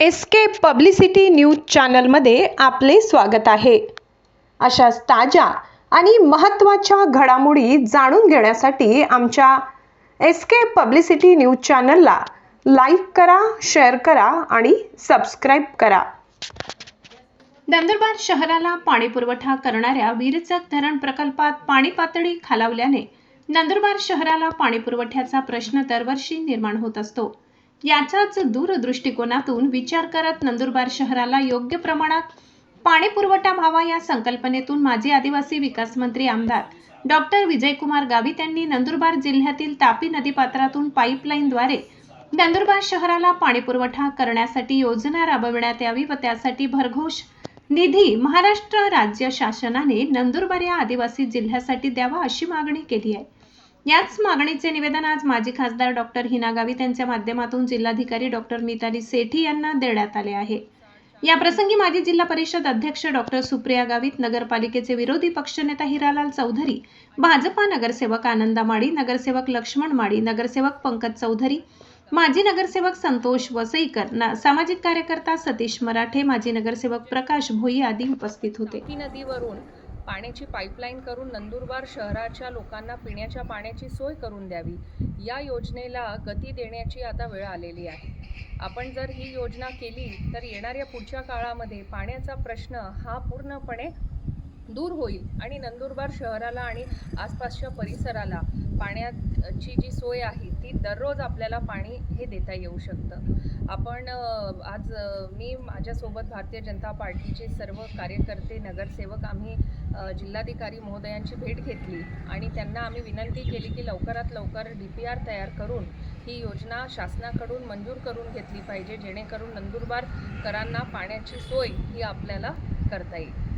SK publicity news चॅनलमध्ये आपले स्वागत आहे। अशाच ताज्या आणि महत्त्वाच्या घडामोडी जाणून घेण्यासाठी आमच्या एसके पब्लिसिटी न्यूज चॅनलला लाईक करा, शेअर करा आणि सबस्क्राइब करा। नंदुरबार शहराला पाणीपुरवठा करणाऱ्या वीरचक धरण प्रकल्पात पाणी पातळी खालावल्याने नंदुरबार शहराला पाणीपुरवठ्याचा प्रश्न दरवर्षी निर्माण होत असतो। याचाच दूरदृष्टिकोनातून विचार करत नंदुरबार शहराला योग्य प्रमाणात पाणी पुरवठा व्हावा या संकल्पनेतून माजी आदिवासी विकास मंत्री आमदार डॉक्टर विजयकुमार गावित यांनी नंदुरबार जिल्ह्यातील तापी नदीपात्रातून पाईपलाईनद्वारे नंदुरबार शहराला पाणी पुरवठा करण्यासाठी योजना राबविण्यात यावी व त्यासाठी भरघोस निधी महाराष्ट्र राज्य शासनाने नंदुरबार या आदिवासी जिल्ह्यासाठी द्यावा अशी मागणी केली आहे। याच मागणीचे निवेदन आज माजी खासदार डॉक्टर हिना गावित यांच्या माध्यमातून जिल्हाधिकारी डॉक्टर मिताली सेठी यांना देण्यात आले आहे। या प्रसंगी माजी जिल्हा परिषद अध्यक्ष डॉक्टर सुप्रिया गावित, नगरपालिकेचे विरोधी पक्षनेता हिरालाल चौधरी, भाजपा नगरसेवक आनंदा माडी, नगरसेवक लक्ष्मण माडी, नगरसेवक पंकज चौधरी, माजी नगरसेवक संतोष वसईकर, सामाजिक कार्यकर्ता सतीश मराठे, माजी नगरसेवक प्रकाश भोई आदी उपस्थित होते। तापी नदीवरून पाण्याची पाईपलाईन करून नंदुरबार शहराच्या लोकांना पिण्याच्या पाण्याची सोय करून द्यावी, या योजनेला गती देण्याची आता वेळ आलेली आहे। आपण जर ही योजना केली तर येणाऱ्या पुढच्या काळामध्ये पाण्याचा प्रश्न हा पूर्णपणे दूर होईल आणि नंदुरबार शहराला आणि आसपासच्या परिसराला पाण्याची जी सोय आहे ती दररोज आपल्याला पाणी हे देता येऊ शकतं। आपण आज मी माझ्यासोबत भारतीय जनता पार्टीचे सर्व कार्यकर्ते, नगरसेवक आम्ही जिल्हाधिकारी महोदयांची भेट घेतली आणि त्यांना आम्ही विनंती केली की लवकरात लवकर DPR तयार करून ही योजना शासनाकडून मंजूर करून घेतली पाहिजे, जेणेकरून नंदुरबारकरांना पाण्याची सोय ही आपल्याला करता येईल।